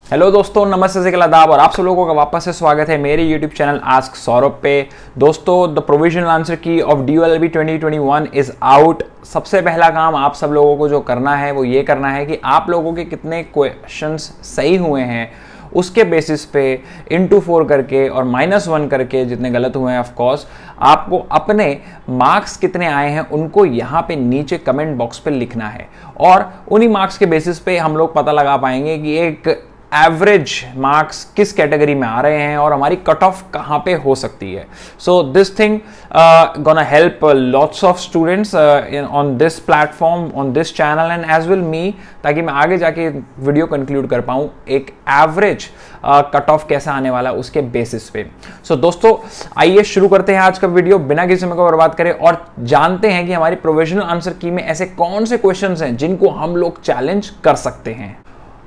Hello दोस्तों, नमस्ते से आदाब और आप सब लोगों का वापस से स्वागत है मेरे यूट्यूब चैनल आस्क सौरभ पे। दोस्तों, द प्रोविजनल आंसर की ऑफ DOLB 2021 इज आउट। सबसे पहला काम आप सब लोगों को जो करना है वो ये करना है कि आप लोगों के कितने क्वेश्चंस सही हुए हैं उसके बेसिस पे इंटू 4 करके और -1 करके जितने गलत हुए हैं ऑफ कोर्स आपको अपने मार्क्स कितने आए हैं उनको यहाँ पे नीचे कमेंट बॉक्स पे लिखना है और उन्हीं मार्क्स के बेसिस पे हम लोग पता लगा पाएंगे कि एक एवरेज मार्क्स किस कैटेगरी में आ रहे हैं और हमारी कट ऑफ कहाँ पे हो सकती है। So this thing gonna help lots of students on this platform, on this channel and as well me, ताकि मैं आगे जाके वीडियो कंक्लूड कर पाऊँ एक एवरेज कट ऑफ कैसा आने वाला है उसके बेसिस पे। सो दोस्तों, आइए शुरू करते हैं आज का वीडियो बिना किसी समय को बर्बाद करें और जानते हैं कि हमारी प्रोविजनल आंसर की में ऐसे कौन से क्वेश्चंस हैं जिनको हम लोग चैलेंज कर सकते हैं।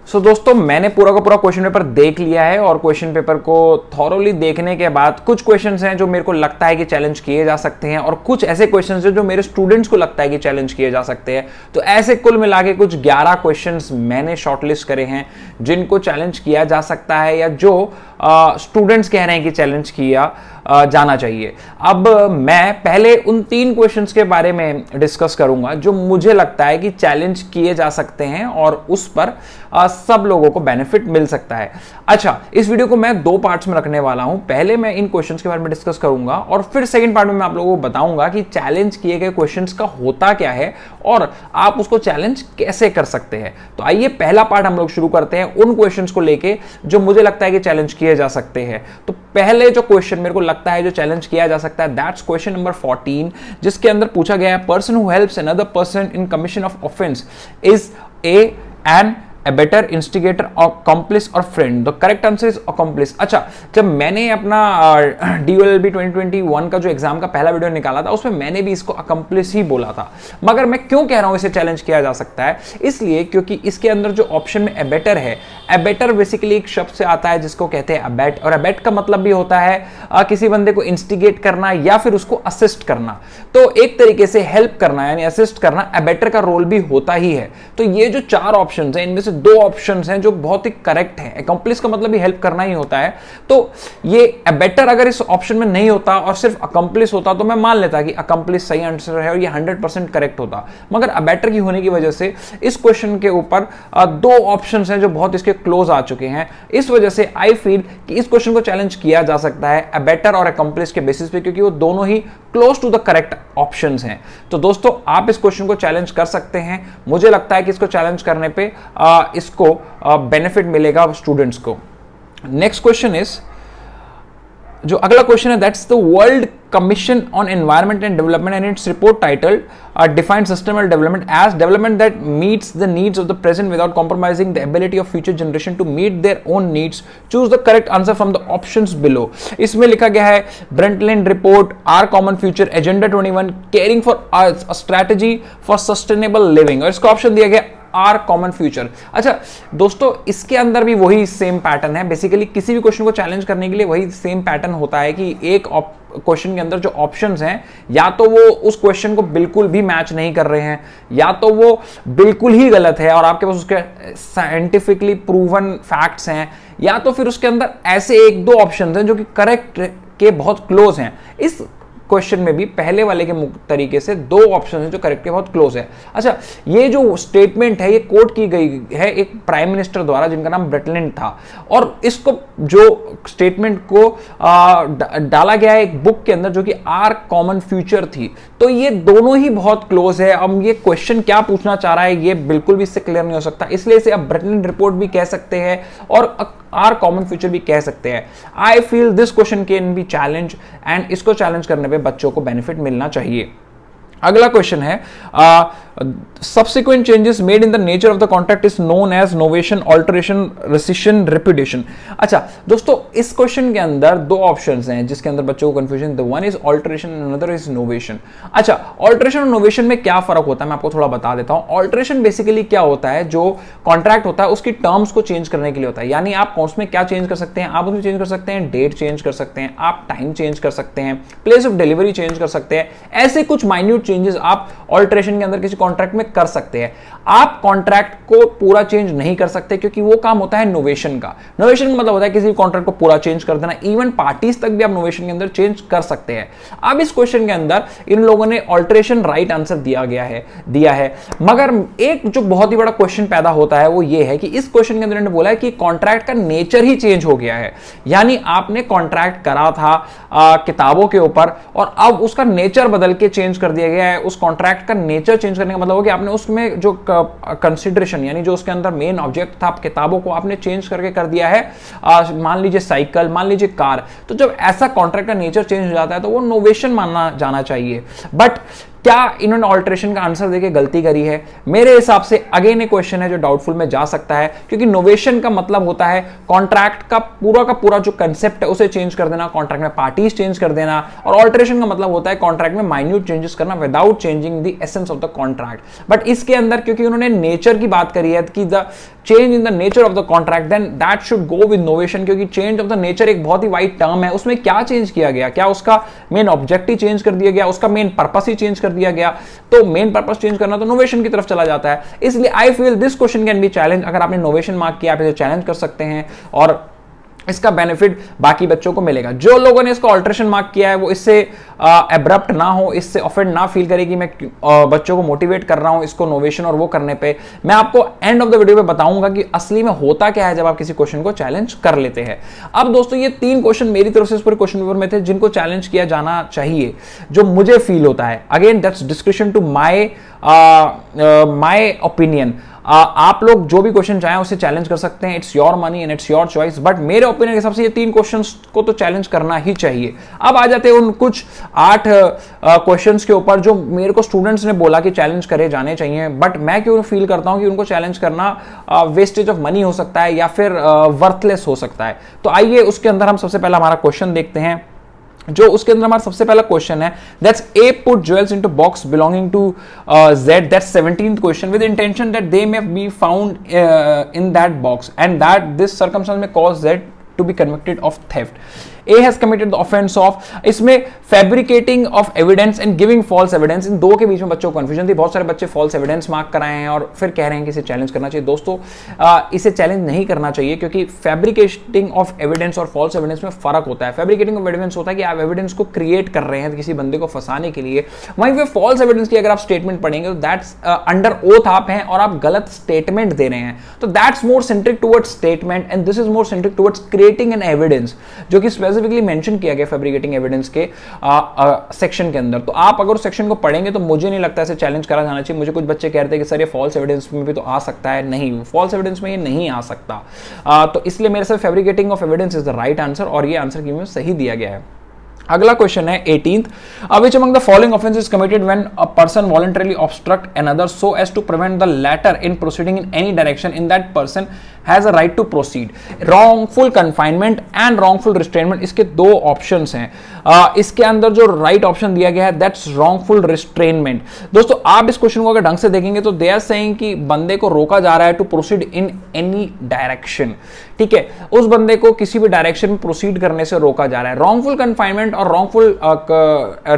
सो दोस्तों, मैंने पूरा का पूरा क्वेश्चन पेपर देख लिया है और क्वेश्चन पेपर को थॉरोली देखने के बाद कुछ क्वेश्चंस हैं जो मेरे को लगता है कि चैलेंज किए जा सकते हैं और कुछ ऐसे क्वेश्चंस हैं जो मेरे स्टूडेंट्स को लगता है कि चैलेंज किए जा सकते हैं। तो ऐसे कुल मिला के कुछ 11 क्वेश्चंस मैंने शॉर्टलिस्ट करे हैं जिनको चैलेंज किया जा सकता है या जो स्टूडेंट्स कह रहे हैं कि चैलेंज किया जाना चाहिए। अब मैं पहले उन 3 क्वेश्चंस के बारे में डिस्कस करूंगा जो मुझे लगता है कि चैलेंज किए जा सकते हैं और उस पर सब लोगों को बेनिफिट मिल सकता है। अच्छा, इस वीडियो को मैं 2 पार्ट्स में रखने वाला हूं। पहले मैं इन क्वेश्चंस के बारे में डिस्कस करूंगा और फिर सेकंड पार्ट में मैं आप लोगों को बताऊंगा कि चैलेंज किए गए क्वेश्चंस का होता क्या है और आप उसको चैलेंज कैसे कर सकते हैं। तो आइए पहला पार्ट हम लोग शुरू करते हैं उन क्वेश्चंस को लेके जो मुझे लगता है कि चैलेंज किए जा सकते हैं। तो पहले जो क्वेश्चन मेरे को लगता है जो चैलेंज किया जा सकता है, दैट्स क्वेश्चन नंबर 14, जिसके अंदर पूछा गया है person who helps another person in commission of offence is an abettor, instigator, accomplice और friend. The correct answer is accomplice. अच्छा, जब मैंने अपना DOLB 2021 का जो एग्जाम का पहला वीडियो निकाला था उसमें मैंने भी इसको अकम्प्लिस ही बोला था, मगर मैं क्यों कह रहा हूं इसे चैलेंज किया जा सकता है, इसलिए क्योंकि इसके अंदर जो ऑप्शन में अबेटर है, अबेटर बेसिकली एक शब्द से आता है जिसको कहते हैं अबेट, और अबेट का मतलब भी होता है किसी बंदे को इंस्टिगेट करना या फिर उसको असिस्ट करना। तो एक तरीके से हेल्प करना यानी असिस्ट करना अबेटर का रोल भी होता ही है। तो ये जो 4 ऑप्शन है इनमें से 2 ऑप्शंस हैं जो बहुत ही करेक्ट हैं। अकम्प्लिस का मतलब भी हेल्प करना ही होता है। तो ये अबेटर अगर इस ऑप्शन में नहीं होता और सिर्फ अकम्प्लिस होता तो मैं मान लेता कि अकम्प्लिस सही आंसर है और ये 100% करेक्ट होता, मगर अबेटर की होने की वजह से इस क्वेश्चन के ऊपर 2 ऑप्शंस हैं जो बहुत इसके क्लोज आ चुके हैं। इस वजह से आई फील कि इस क्वेश्चन को चैलेंज किया जा सकता है अबेटर और अकम्प्लिस के बेसिस पे, क्योंकि वो दोनों ही close to the correct options हैं। तो दोस्तों, आप इस क्वेश्चन को चैलेंज कर सकते हैं। मुझे लगता है कि इसको चैलेंज करने पे इसको बेनिफिट मिलेगा स्टूडेंट्स को। नेक्स्ट क्वेश्चन इज, जो अगला क्वेश्चन है, that's the World Commission on Environment and Development and its report titled defined sustainable development as development that meets the needs of the present without compromising the ability of future generation to meet their own needs. Choose the correct answer from the options below. इसमें लिखा गया है Brundtland report, our common future, agenda 21, caring for earth, a strategy for sustainable living, और इसका option दिया गया are common future. अच्छा दोस्तों, इसके अंदर भी वही सेम पैटर्न है। बेसिकली किसी भी क्वेश्चन को चैलेंज करने के लिए वही सेम पैटर्न होता है कि एक क्वेश्चन के अंदर जो ऑप्शंस हैं या तो वो उस क्वेश्चन को बिल्कुल भी मैच नहीं कर रहे हैं या तो वो बिल्कुल ही गलत है और आपके पास उसके साइंटिफिकली प्रूवन फैक्ट्स हैं, या तो फिर उसके अंदर ऐसे 1-2 ऑप्शंस हैं जो कि करेक्ट के बहुत क्लोज हैं। इस क्वेश्चन में भी पहले वाले के तरीके से 2 ऑप्शन हैं जो करेक्ट के बहुत क्लोज है। अच्छा, ये जो स्टेटमेंट है ये कोट की गई है एक प्राइम मिनिस्टर द्वारा जिनका नाम ब्रंटलैंड था, और इसको जो स्टेटमेंट को डाला गया है एक बुक के अंदर जो कि आर कॉमन फ्यूचर थी। तो ये दोनों ही बहुत क्लोज है। अब ये क्वेश्चन क्या पूछना चाह रहा है ये बिल्कुल भी इससे क्लियर नहीं हो सकता, इसलिए इसे अब ब्रंटलैंड रिपोर्ट भी कह सकते हैं और आर कॉमन फ्यूचर भी कह सकते हैं। I feel this question can be challenge and इसको चैलेंज करने पे बच्चों को बेनिफिट मिलना चाहिए। अगला क्वेश्चन है, subsequent changes made in the nature of the contract is known as novation, alteration, rescission, repudiation। अच्छा दोस्तों, इस क्वेश्चन के अंदर 2 ऑप्शंस हैं जिसके अंदर बच्चों को confusion, the one is alteration and another is novation. अच्छा, ऑल्टरेशन और नोवेशन में क्या फर्क होता है मैं आपको थोड़ा बता देता हूं। ऑल्टरेशन बेसिकली क्या होता है, जो कॉन्ट्रैक्ट होता है उसकी टर्म्स को चेंज करने के लिए होता है। यानी आप उसमें क्या चेंज कर सकते हैं, आप उसमें चेंज कर सकते हैं डेट चेंज कर सकते हैं, आप टाइम चेंज कर सकते हैं, प्लेस ऑफ डिलीवरी चेंज कर सकते हैं। ऐसे कुछ माइन्यूट चेंजेस आप ऑल्टरेशन के अंदर किसी कॉन्ट्रैक्ट में कर सकते हैं। आप कॉन्ट्रैक्ट को पूरा चेंज नहीं कर सकते क्योंकि वो काम होता है नोवेशन का। नोवेशन का मतलब होता है किसी कॉन्ट्रैक्ट को पूरा चेंज कर देना, इवन पार्टीज तक भी आप नोवेशन के अंदर चेंज कर सकते हैं। अब इस क्वेश्चन के अंदर इन लोगों ने ऑल्टरेशन राइट आंसर दिया है, मगर एक जो बहुत ही बड़ा क्वेश्चन पैदा होता है वो ये है कि इस क्वेश्चन के अंदर इन्होंने बोला है कि कॉन्ट्रैक्ट का नेचर ही चेंज हो गया है। यानी आपने कॉन्ट्रैक्ट करा था किताबों के ऊपर और अब उसका नेचर बदल के चेंज कर दिया गया है। उस कॉन्ट्रैक्ट का नेचर चेंज करने का मतलब हो कि आपने उसमें जो कंसिडरेशन यानी जो उसके अंदर मेन ऑब्जेक्ट था किताबों को आपने चेंज करके कर दिया है, मान लीजिए साइकिल, मान लीजिए कार। तो जब ऐसा कॉन्ट्रैक्ट का नेचर चेंज हो जाता है तो वो नोवेशन माना जाना चाहिए। बट क्या इन्होंने ऑल्टरेशन का आंसर देके गलती करी है? मेरे हिसाब से अगेन एक क्वेश्चन है जो डाउटफुल में जा सकता है, क्योंकि नोवेशन का मतलब होता है कॉन्ट्रैक्ट का पूरा जो कंसेप्ट है उसे चेंज कर देना, कॉन्ट्रैक्ट में पार्टीज चेंज कर देना, और ऑल्टरेशन का मतलब होता है कॉन्ट्रैक्ट में माइन्यूट चेंजेस करना without changing the essence of the contract. But इसके अंदर क्योंकि उन्होंने नेचर की बात करी है कि the change in the nature of the contract, then that should go with novation, क्योंकि चेंज ऑफ द नेचर एक बहुत ही वाइड टर्म है। उसमें क्या चेंज किया गया? क्या उसका मेन ऑब्जेक्टिव चेंज कर दिया गया? उसका मेन पर्पस ही चेंज कर दिया गया? तो मेन पर्पस चेंज करना तो नोवेशन की तरफ चला जाता है। इसलिए I feel this question can be challenge. अगर आपने नोवेशन मार्क किया आप इसे चैलेंज कर सकते हैं और इसका बेनिफिट बाकी बच्चों को मिलेगा। जो लोगों ने इसको ऑल्टरेशन मार्क किया है वो इससे एब्रप्ट ना हो, इससे ऑफेंड ना फील करे कि मैं बच्चों को मोटिवेट कर रहा हूं इसको नोवेशन और वो करने पे। मैं आपको एंड ऑफ द वीडियो पे बताऊंगा कि असली में होता क्या है जब आप किसी क्वेश्चन को चैलेंज कर लेते हैं। अब दोस्तों ये 3 क्वेश्चन मेरी तरफ से इस पूरे क्वेश्चन पेपर में थे जिनको चैलेंज किया जाना चाहिए, जो मुझे फील होता है। Again that's discussion to my opinion. आप लोग जो भी क्वेश्चन चाहें उसे चैलेंज कर सकते हैं, it's your money and it's your choice. But मेरे ओपिनियन के हिसाब से ये 3 क्वेश्चंस को तो चैलेंज करना ही चाहिए। अब आ जाते हैं उन कुछ 8 क्वेश्चंस के ऊपर जो मेरे को स्टूडेंट्स ने बोला कि चैलेंज करे जाने चाहिए, बट मैं क्यों फील करता हूं कि उनको चैलेंज करना वेस्टेज ऑफ मनी हो सकता है या फिर वर्थलेस हो सकता है। तो आइए उसके अंदर हम सबसे पहला हमारा क्वेश्चन देखते हैं। जो उसके अंदर हमारा सबसे पहला क्वेश्चन है, that's a put jewels into box belonging to Z, that's 17th question, with intention that they may be found in that box and that this circumstance में cause Z to be convicted of theft. A has committed the offense of, इसमें fabricating of evidence and giving false evidence, इन 2 के बीच में बच्चों को confusion थी। बहुत सारे बच्चे false evidence मार्क कराए हैं और फिर कह रहे हैं कि इसे चैलेंज करना चाहिए। दोस्तों इसे चैलेंज नहीं करना चाहिए क्योंकि fabricating of evidence और false evidence में फर्क होता है। fabricating of evidence होता है कि आप एविडेंस को क्रिएट कर रहे हैं किसी बंदे को फंसाने के लिए, वहीं पे false evidence की अगर आप स्टेटमेंट पढ़ेंगे तो दैट्स अंडर ओथ आप हैं और आप गलत स्टेटमेंट दे रहे हैं। तो that's more centric towards statement and this is more centric towards creating an evidence, जो कि स्पेसिफिकली मेंशन किया गया फैब्रिकेटिंग एविडेंस के सेक्शन के अंदर। तो आप अगर उस सेक्शन को पढ़ेंगे तो मुझे नहीं लगता इसे चैलेंज करा जाना चाहिए। मुझे कुछ बच्चे कहते हैं कि सर ये फॉल्स एविडेंस में भी तो आ सकता है। नहीं, फॉल्स एविडेंस में ये नहीं आ सकता। तो इसलिए मेरे से fabricating of evidence is the right answer और ये आंसर की में सही दिया गया है। अगला क्वेश्चन है 18th, which among the following offenses is committed when a person voluntarily obstruct another so as to prevent the latter in proceeding in any direction in that person has a right to proceed? wrongful confinement and wrongful restrainment, इसके 2 options हैं। इसके अंदर जो right option दिया गया है that's wrongful restrainment। दोस्तों आप इस क्वेश्चन को अगर ढंग से देखेंगे तो दे आर सेइंग कि बंदे को रोका जा रहा है to proceed in any direction. ठीक है, उस बंदे को किसी भी डायरेक्शन में प्रोसीड करने से रोका जा रहा है। wrongful confinement और wrongful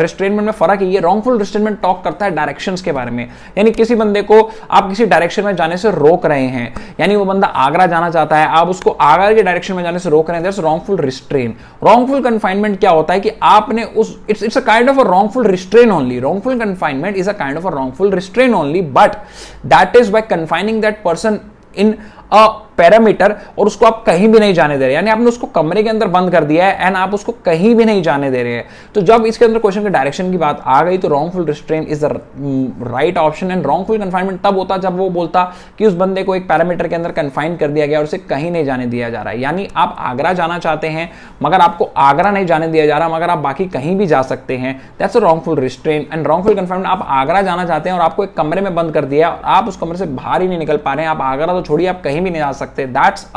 restrainment में फर्क है। ये wrongful restrainment टॉक करता है डायरेक्शंस के बारे में, यानी किसी बंदे को आप किसी डायरेक्शन में जाने से रोक रहे हैं, यानी वो बंदा आगरा जाना चाहता है, आप उसको आगरा के डायरेक्शन में जाने से रोक रहे हैं, that's wrongful restraint। wrongful confinement क्या होता है कि आपने उस it's a kind of a wrongful restraint only। wrongful confinement is a kind of a wrongful restraint only, but that is by confining that person in a parameter और उसको आप कहीं भी नहीं जाने दे रहे, यानी आपने उसको कमरे के अंदर बंद कर दिया है एंड आप उसको कहीं भी नहीं जाने दे रहे हैं। तो जब इसके अंदर क्वेश्चन के डायरेक्शन की बात आ गई तो wrongful restraint is the right option and wrongful confinement तब होता जब वो बोलता कि उस बंदे को एक पैरामीटर के अंदर कन्फाइन कर दिया गया और उसे कहीं नहीं जाने दिया जा रहा है। यानी आप आगरा जाना चाहते हैं मगर आपको आगरा नहीं जाने दिया जा रहा, मगर आप बाकी कहीं भी जा सकते हैं, that's a wrongful restraint। And wrongful confinement, आप आगरा जाना चाहते हैं और आपको एक कमरे में बंद कर दिया और आप उस कमरे से बाहर ही नहीं निकल पा रहे हैं, आप आगरा तो छोड़िए आप कहीं भी नहीं जा सकते, that's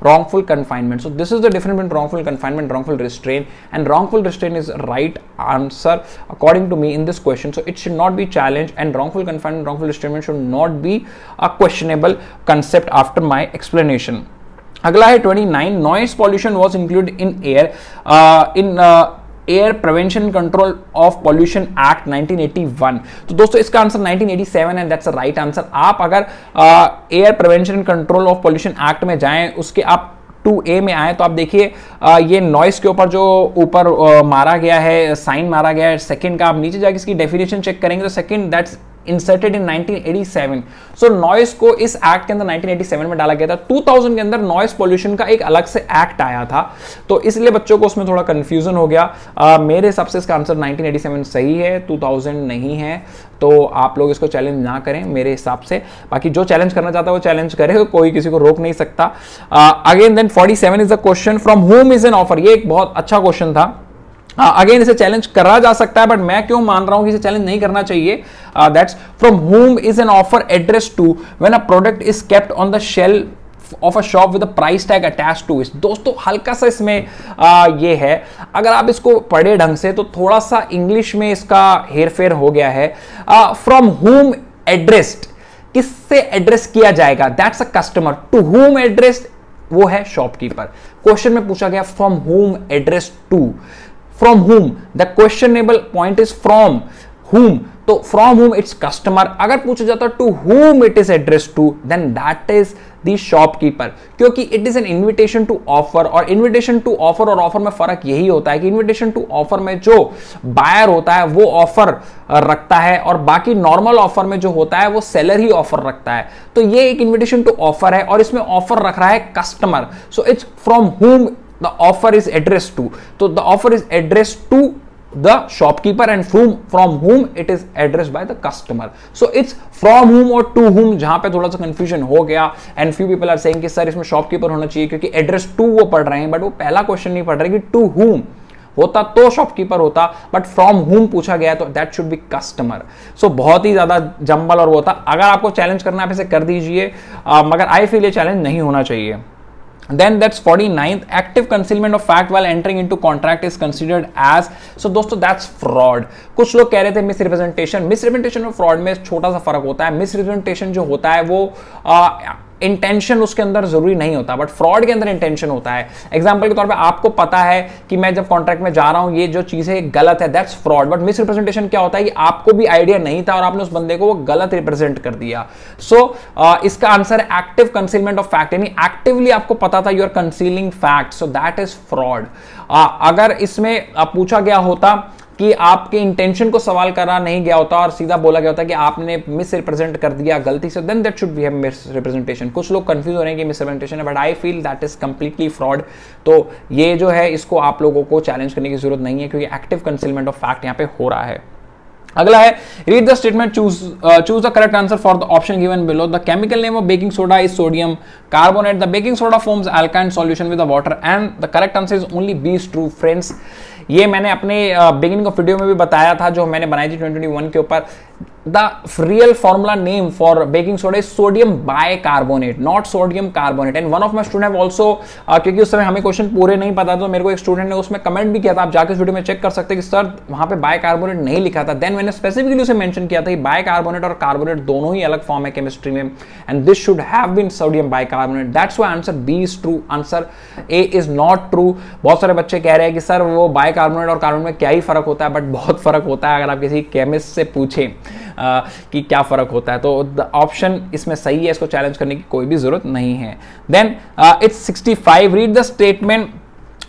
wrongful confinement। So this is the difference between wrongful confinement and wrongful restraint, and wrongful restraint is right answer according to me in this question, so it should not be challenged, and wrongful confinement and wrongful restraint should not be a questionable concept after my explanation। अगला है 29, noise pollution was included in air in air prevention control of pollution act 1981। तो दोस्तों इसका answer 1987 है, that's a right answer. आप अगर air prevention control of pollution act में जाएं, उसके आप 2A में आए तो आप देखिए ये नॉइस के ऊपर जो ऊपर मारा गया है, साइन मारा गया है सेकंड का, आप नीचे जाके इसकी डेफिनेशन चेक करेंगे तो second that's inserted in 1987। So noise को इस एक्ट के अंदर 1987 में डाला गया था। 2000 के अंदर नॉइस पोल्यूशन का एक अलग से एक्ट आया था, तो इसलिए बच्चों को उसमें थोड़ा कंफ्यूजन हो गया। मेरे हिसाब से इसका आंसर 1987 सही है, 2000 नहीं है। तो आप लोग इसको चैलेंज ना करें मेरे हिसाब से। बाकी जो चैलेंज करना चाहता है वो चैलेंज करे, कोई किसी को रोक नहीं सकता। Again then 47 is the question, from home is an offer. ये एक बहुत अच्छा क्वेश्चन था। अगेन इसे चैलेंज करा जा सकता है, बट मैं क्यों मान रहा हूं कि इसे चैलेंज नहीं करना चाहिए। That's from home is an offer address to when a product is kept on the shelf of a shop with a price tag attached to it. दोस्तों हल्का सा इसमें ये है, अगर आप इसको पढ़े ढंग से तो थोड़ा सा इंग्लिश में इसका हेरफेर हो गया है। फ्रॉम होम एड्रेस्ड, किससे एड्रेस किया जाएगा? That's a customer. To whom addressed, वो है शॉपकीपर। क्वेश्चन में पूछा गया from whom address to, from whom, the questionable point is from whom, तो फ्रॉम whom इट्स कस्टमर। अगर पूछा जाता to whom it is address to, then that is the shopkeeper, क्योंकि it is an invitation to offer. और invitation to offer और offer में फर्क यही होता है कि इन्विटेशन टू ऑफर में जो बायर होता है वो ऑफर रखता है, और बाकी नॉर्मल ऑफर में जो होता है वो सेलर ही ऑफर रखता है। तो ये एक इन्विटेशन टू ऑफर है और इसमें ऑफर रख रहा है customer. So it's from whom the offer is addressed to, so the offer is addressed to the shopkeeper and from whom it is addressed by the customer. So it's from whom or to whom, जहां पे थोड़ा सा confusion हो गया and few people are saying कि sir इसमें shopkeeper होना चाहिए क्योंकि address to वो पढ़ रहे हैं, बट वो पहला क्वेश्चन नहीं पढ़ रहे कि to whom होता तो शॉपकीपर होता, बट फ्रॉम whom पूछा गया तो दैट शुड बी कस्टमर। सो बहुत ही ज्यादा जंबल और वो था। अगर आपको चैलेंज करना है आप इसे कर दीजिए, मगर आई फील ये चैलेंज नहीं होना चाहिए। Then that's 49th, active concealment of fact while entering into contract is considered as, so दोस्तों that's fraud। कुछ लोग कह रहे थे मिसरिप्रेजेंटेशन और फ्रॉड में छोटा सा फर्क होता है। मिसरिप्रेजेंटेशन जो होता है वो इंटेंशन उसके अंदर जरूरी नहीं होता, बट फ्रॉड के अंदर इंटेंशन होता है। एग्जांपल के तौर पे आपको पता है कि मैं जब कॉन्ट्रैक्ट में जा रहा हूं ये जो चीज है गलत है, दैट्स फ्रॉड। बट मिसरिप्रेजेंटेशन क्या होता है कि आपको भी आइडिया नहीं था और आपने उस बंदे को वो गलत रिप्रेजेंट कर दिया। सो इसका आंसर है एक्टिव कंसीलमेंट ऑफ फैक्ट, यानी एक्टिवली आपको पता था you are concealing fact, so that is fraud. अगर इसमें पूछा गया होता कि आपके इंटेंशन को सवाल करा नहीं गया होता और सीधा बोला गया होता कि आपने मिस रिप्रेजेंट कर दिया गलती से, then that should be misrepresentation. कुछ लोग कंफ्यूज हो रहे हैं कि मिस रिप्रेजेंटेशन है, but I feel that is completely fraud. तो ये जो है इसको आप लोगों को चैलेंज करने की जरूरत नहीं है क्योंकि एक्टिव कंसीलमेंट ऑफ फैक्ट यहाँ पे हो रहा है। अगला है read the statement, choose the correct answer for the option given below. The chemical name of baking soda is sodium carbonate. The baking soda forms अल्काइन solution with the water and the correct answer is only B is true. Friends ये मैंने अपने beginning of video में भी बताया था जो मैंने बनाई थी 2021 के ऊपर। The real formula name for baking soda is sodium bicarbonate, not sodium carbonate. And one of my student have also, क्योंकि उस समय हमें क्वेश्चन पूरे नहीं पता तो मेरे को एक स्टूडेंट ने उसमें कमेंट भी किया था, आप जाकर इस वीडियो में चेक कर सकते हैं कि सर वहां पे बाइकार्बोनेट नहीं लिखा था। देन मैंने स्पेसिफिकली उसे मेंशन किया था कि बाइकार्बोनेट और कार्बोनेट दोनों ही अलग फॉर्म है केमिस्ट्री में, and this should have been sodium bicarbonate. That's why answer B is true, answer A is not true. बहुत सारे बच्चे कह रहे हैं कि सर वो बाइकार्बोनेट और कार्बोनेट में क्या ही फर्क होता है, बट बहुत फर्क होता है। अगर आप किसी केमिस्ट से पूछें कि क्या फर्क होता है तो द ऑप्शन इसमें सही है, इसको चैलेंज करने की कोई भी जरूरत नहीं है। Then it's 65, read the statement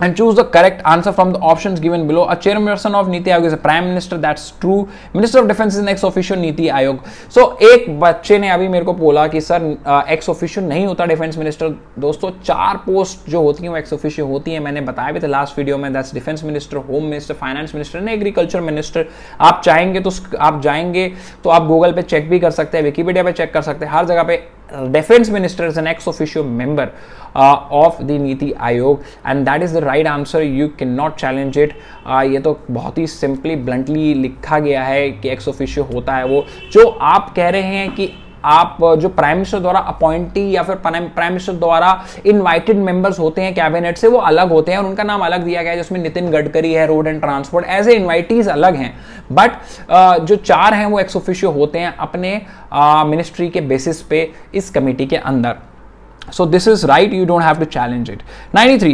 and choose the correct answer from the options given below. A chairperson of Niti Aayog is a prime minister, that's true. Minister of Defense is an ex officio Niti Aayog. So एक बच्चे ने अभी मेरे को बोला कि sir ex officio नहीं होता डिफेंस मिनिस्टर। दोस्तों 4 पोस्ट जो होती हैं वो ex officio होती हैं, मैंने बताया भी था लास्ट वीडियो में। That's defence minister, home minister, finance minister and agriculture minister. आप चाहेंगे तो आप जाएंगे तो आप गूगल पे चेक भी कर सकते हैं, विकीपीडिया पे चेक कर सकते हैं, हर जगह पे defense minister is an ex officio member of the Niti Aayog and that is the right answer, you cannot challenge it। ये तो बहुत ही सिंपली ब्लंटली लिखा गया है कि ex officio होता है वो। जो आप कह रहे हैं कि आप जो प्राइम मिनिस्टर द्वारा अपॉइंटी या फिर प्राइम मिनिस्टर द्वारा इनवाइटेड मेंबर्स होते हैं कैबिनेट से, वो अलग होते हैं और उनका नाम अलग दिया गया है, जिसमें नितिन गडकरी है, रोड एंड ट्रांसपोर्ट, ऐसे इनवाइटीज अलग हैं। बट जो 4 हैं वो एक्स ऑफिशियो होते हैं अपने मिनिस्ट्री के बेसिस पे इस कमेटी के अंदर। So this is right, you don't have to challenge it. 93,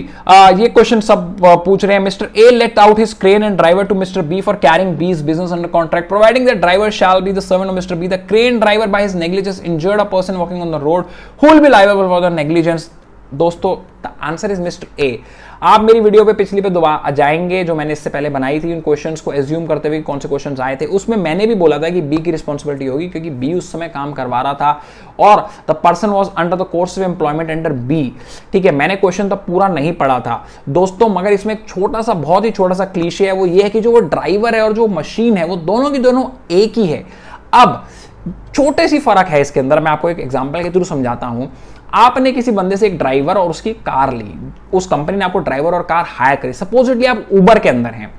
ये क्वेश्चन सब पूछ रहे हैं. Mr. A let out his crane and driver to Mr. B for carrying B's business under contract, providing that driver shall be the servant of Mr. B. The crane driver by his negligence injured a person walking on the road. Who will be liable for the negligence? दोस्तों, the answer is mister A. आप मेरी video पे पिछली पे दोबारा जाएंगे जो मैंने इससे पहले बनाई थी, उन क्वेश्चंस को एज्यूम करते हुए कौन से क्वेश्चंस आए थे, उसमें मैंने भी बोला था कि बी की रिस्पॉन्सिबिलिटी होगी क्योंकि बी उस समय काम करवा रहा था और the person was under the course of employment under B. ठीक है, मैंने क्वेश्चन तब पूरा नहीं पढ़ा था दोस्तों, मगर इसमें एक छोटा सा, बहुत ही छोटा सा क्लीशे है. वो ये है कि जो वो ड्राइवर है और जो मशीन है वो दोनों की दोनों एक ही है. अब छोटे सी फर्क है इसके अंदर, मैं आपको एक एग्जांपल के थ्रू समझाता हूं. आपने किसी बंदे से एक ड्राइवर और उसकी कार ली, उस कंपनी ने आपको ड्राइवर और कार हायर करी. सपोजिटली आप उबर के अंदर हैं,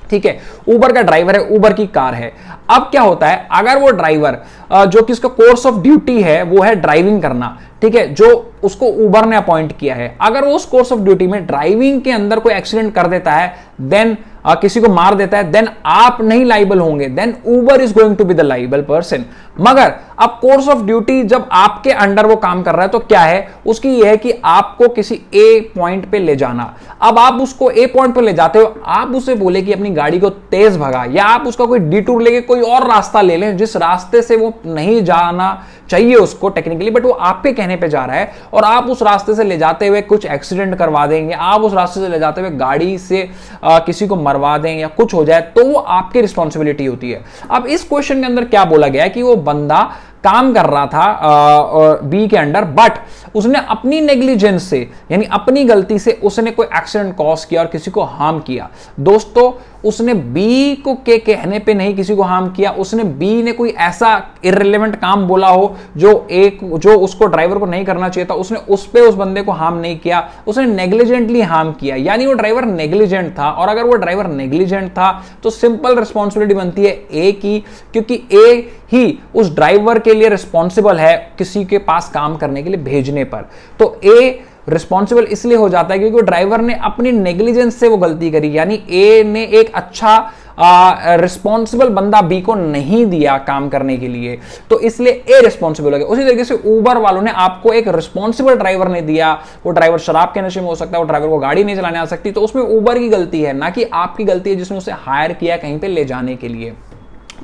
ठीक है, उबर का ड्राइवर है, उबर की कार है. अब क्या होता है, अगर वो ड्राइवर जो कि उसका कोर्स ऑफ ड्यूटी है वो है ड्राइविंग करना, ठीक है, जो उसको उबर ने अपॉइंट किया है, अगर वो उस कोर्स ऑफ ड्यूटी में ड्राइविंग के अंदर कोई एक्सीडेंट कर देता है, देन किसी को मार देता है, देन आप नहीं लाइबल होंगे, then Uber is going to be the liable person. मगर अब कोर्स ऑफ ड्यूटी जब आपके अंडर वो काम कर रहा है तो क्या है उसकी, ये है कि आपको किसी ए पॉइंट पे ले जाना. अब आप उसको ए पॉइंट पे ले जाते हो, आप उसे बोले कि अपनी गाड़ी को तेज भगा, या आप उसका कोई डिटूर लेके कोई और रास्ता ले लें जिस रास्ते से वो नहीं जाना चाहिए उसको टेक्निकली, बट वो आपके कहने पे जा रहा है, और आप उस रास्ते से ले जाते हुए कुछ एक्सीडेंट करवा देंगे, आप उस रास्ते से ले जाते हुए गाड़ी से किसी को मरवा दें या कुछ हो जाए, तो वो आपकी रिस्पॉन्सिबिलिटी होती है. अब इस क्वेश्चन के अंदर क्या बोला गया है कि वो बंदा काम कर रहा था बी के अंडर, बट उसने अपनी नेग्लिजेंस से, यानी अपनी गलती से उसने कोई एक्सीडेंट कॉज किया और किसी को हार्म किया. दोस्तों, उसने बी को के कहने पे नहीं किसी को हार्म किया, उसने बी ने कोई ऐसा इररिलेवेंट काम बोला हो जो उसको ड्राइवर को नहीं करना चाहिए था, उसने उस पे उस बंदे को हार्म नहीं किया, उसने नेग्लिजेंटली हार्म किया, यानी वो ड्राइवर नेग्लिजेंट था. और अगर वो ड्राइवर नेग्लिजेंट था तो सिंपल रिस्पॉन्सिबिलिटी बनती है ए की, क्योंकि ए ही उस ड्राइवर के लिए रिस्पॉन्सिबल है किसी के पास काम करने के लिए भेजने पर. तो ए रिस्पॉन्सिबल इसलिए हो जाता है क्योंकि ड्राइवर ने अपनी नेग्लिजेंस से वो गलती करी, यानी ए ने एक अच्छा रिस्पॉन्सिबल बंदा बी को नहीं दिया काम करने के लिए, तो इसलिए ए रिस्पॉन्सिबल हो गया. उसी तरीके से उबर वालों ने आपको एक रिस्पॉन्सिबल ड्राइवर ने दिया, वो ड्राइवर शराब के नशे में हो सकता है, वो ड्राइवर को गाड़ी नहीं चलाने आ सकती, तो उसमें उबर की गलती है, ना कि आपकी गलती है जिसने उसे हायर किया कहीं पे ले जाने के लिए.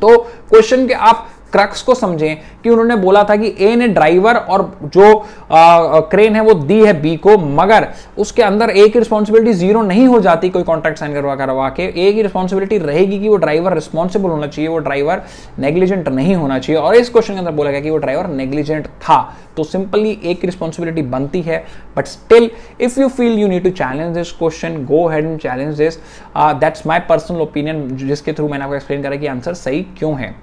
तो क्वेश्चन के आप क्रक्स को समझें कि उन्होंने बोला था कि ए ने ड्राइवर और जो क्रेन है वो दी है बी को, मगर उसके अंदर ए की रिस्पॉन्सिबिलिटी जीरो नहीं हो जाती कोई कॉन्ट्रैक्ट साइन करवा के. ए की रिस्पॉन्सिबिलिटी रहेगी कि वो ड्राइवर रिस्पॉन्सिबल होना चाहिए, वो ड्राइवर नेग्लिजेंट नहीं होना चाहिए. और इस क्वेश्चन के अंदर बोला गया कि वो ड्राइवर नेग्लिजेंट था, तो सिंपली ए की रिस्पॉन्सिबिलिटी बनती है. But still if you feel you need to challenge this question, go head and challenge this. That's my personal opinion, जिसके थ्रू मैंने आपको एक्सप्लेन करा कि आंसर सही क्यों है.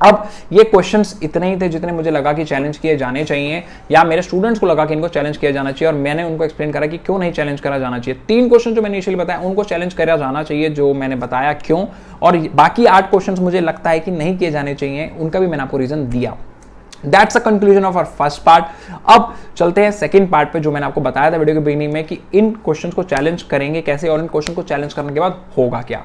अब ये क्वेश्चंस इतने ही थे जितने मुझे लगा कि चैलेंज किए जाने चाहिए, या मेरे स्टूडेंट्स को लगा कि इनको चैलेंज किया जाना चाहिए, और मैंने उनको एक्सप्लेन करा कि क्यों नहीं चैलेंज करा जाना चाहिए. 3 क्वेश्चन जो मैंने इनिशियली बताया उनको चैलेंज करा जाना चाहिए, जो मैंने बताया क्यों, और बाकी 8 क्वेश्चंस मुझे लगता है कि नहीं किए जाने चाहिए, उनका भी मैंने आपको रीजन दिया. That's a conclusion of our first part. अब चलते हैं सेकंड पार्ट पे, जो मैंने आपको बताया था वीडियो के बिगिनिंग में कि इन क्वेश्चंस को चैलेंज करेंगे कैसे और इन क्वेश्चन को चैलेंज करने के बाद होगा क्या.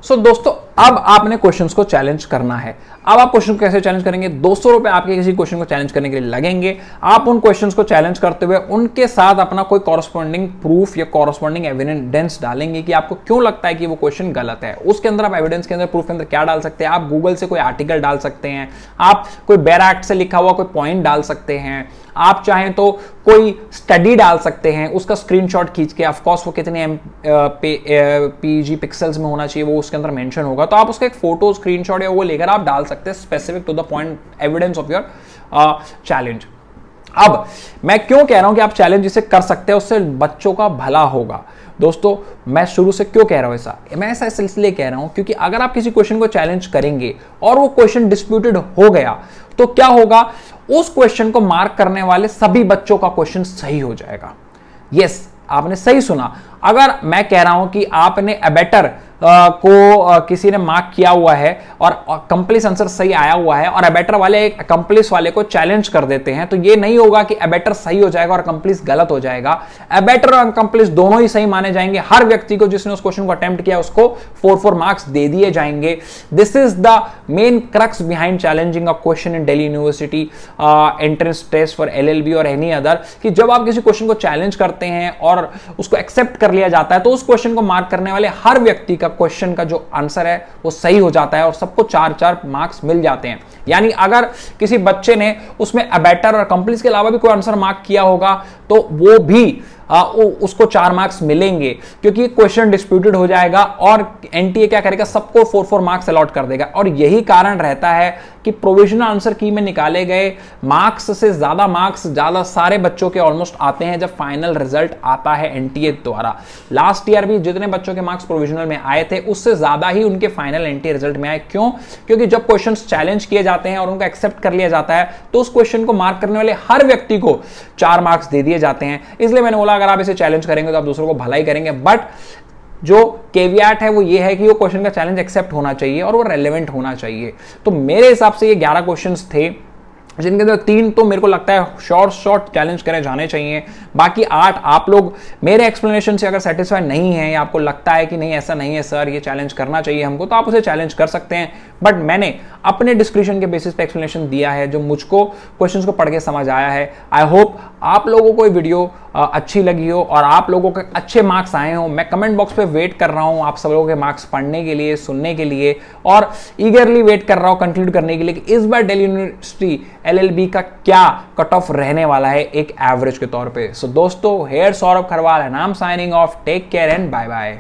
सो दोस्तों, अब आपने क्वेश्चंस को चैलेंज करना है. अब आप क्वेश्चन को कैसे चैलेंज करेंगे? 200 रुपए आपके किसी क्वेश्चन को चैलेंज करने के लिए लगेंगे. आप उन क्वेश्चंस को चैलेंज करते हुए उनके साथ अपना कोई कॉरस्पॉन्डिंग प्रूफ या कॉरस्पॉन्डिंग एविडेंस डालेंगे कि आपको क्यों लगता है कि वो क्वेश्चन गलत है. उसके अंदर आप एविडेंस के अंदर, प्रूफ के अंदर क्या डाल सकते हैं? आप गूगल से कोई आर्टिकल डाल सकते हैं, आप कोई बेरा एक्ट से लिखा हुआ कोई पॉइंट डाल सकते हैं, आप चाहें तो कोई स्टडी डाल सकते हैं, उसका स्क्रीनशॉट खींच के, ऑफ कोर्स वो कितने पीजी पिक्सेल्स में होना चाहिए वो उसके अंदर मेंशन होगा, तो आप उसका एक फोटो स्क्रीनशॉट या वो लेकर आप डाल सकते हैं, specific to the point evidence of your challenge. अब मैं क्यों कह रहा हूं कि आप चैलेंज जिसे कर सकते हैं उससे बच्चों का भला होगा. दोस्तों, मैं शुरू से क्यों कह रहा हूं ऐसा? मैं ऐसा इसलिए कह रहा हूं क्योंकि अगर आप किसी क्वेश्चन को चैलेंज करेंगे और वो क्वेश्चन डिस्प्यूटेड हो गया तो क्या होगा, उस क्वेश्चन को मार्क करने वाले सभी बच्चों का क्वेश्चन सही हो जाएगा. यस, आपने सही सुना. अगर मैं कह रहा हूं कि आपने अबेटर को किसी ने मार्क किया हुआ है और कंप्लीट आंसर सही आया हुआ है और अबेटर वाले एक अकम्प्लिस वाले को चैलेंज कर देते हैं, तो ये नहीं होगा कि अबेटर सही हो जाएगा और अकम्प्लिस गलत हो जाएगा। अबेटर और अकम्प्लिस दोनों ही सही माने जाएंगे। हर व्यक्ति को जिसने उस क्वेश्चन को अटेम्प्ट किया उसको 4 मार्क्स दे दिए जाएंगे। This is the main crux behind challenging a question in Delhi university entrance test for LLB और एनी अदर, कि जब आप किसी क्वेश्चन को चैलेंज करते हैं और उसको एक्सेप्ट कर लिया जाता है तो उस क्वेश्चन को मार्क करने वाले हर व्यक्ति का क्वेश्चन का जो आंसर है वो सही हो जाता है और सबको 4-4 मार्क्स मिल जाते हैं। यानी अगर किसी बच्चे ने उसमें अबेटर और अकम्प्लिस के अलावा भी कोई आंसर मार्क किया होगा तो वो भी उसको 4 मार्क्स मिलेंगे, क्योंकि क्वेश्चन डिस्प्यूटेड हो जाएगा और एनटीए क्या करेगा, सबको 4 मार्क्स अलॉट कर देगा। और यही कारण रहता है कि प्रोविजनल आंसर की में निकाले गए मार्क्स से ज्यादा मार्क्स ज्यादा सारे बच्चों के ऑलमोस्ट आते हैं जब फाइनल रिजल्ट आता है एनटीए द्वारा। लास्ट ईयर भी जितने बच्चों के मार्क्स प्रोविजनल में आए थे उससे ज्यादा ही उनके फाइनल एनटीए रिजल्ट में आए। क्यों? क्योंकि जब क्वेश्चन चैलेंज किए जाते हैं और उनको एक्सेप्ट कर लिया जाता है तो उस क्वेश्चन को मार्क करने वाले हर व्यक्ति को 4 मार्क्स दे दिए जाते हैं। इसलिए मैंने बोला अगर आप इसे चैलेंज करेंगे तो आप दूसरों को भलाई करेंगे, बट जो केवियट है वो ये है कि वो क्वेश्चन का चैलेंज एक्सेप्ट होना चाहिए और वो रेलेवेंट होना चाहिए। तो मेरे हिसाब से ये 11 क्वेश्चंस थे, जिनके अंदर 3 तो मेरे को लगता है शॉर्ट चैलेंज करे जाने चाहिए। बाकी 8 आप लोग मेरे एक्सप्लेनेशन से अगर सेटिस्फाई नहीं है या आपको लगता है कि नहीं ऐसा नहीं है सर ये चैलेंज करना चाहिए हमको, तो आप उसे चैलेंज कर सकते हैं। बट मैंने अपने डिस्क्रिप्शन के बेसिस पे एक्सप्लेनेशन दिया है जो मुझको क्वेश्चंस को पढ़ के समझ आया है। आई होप आप लोगों को ये वीडियो अच्छी लगी हो और आप लोगों के अच्छे मार्क्स आए हो। मैं कमेंट बॉक्स पे वेट कर रहा हूं आप सब लोगों के मार्क्स पढ़ने के लिए, सुनने के लिए, और ईगरली वेट कर रहा हूं कंक्लूड करने के लिए कि इस बार दिल्ली यूनिवर्सिटी LLB का क्या कट ऑफ रहने वाला है एक एवरेज के तौर पे। सो दोस्तों, here Saurabh Kharwal and I am signing off. Take care and bye bye.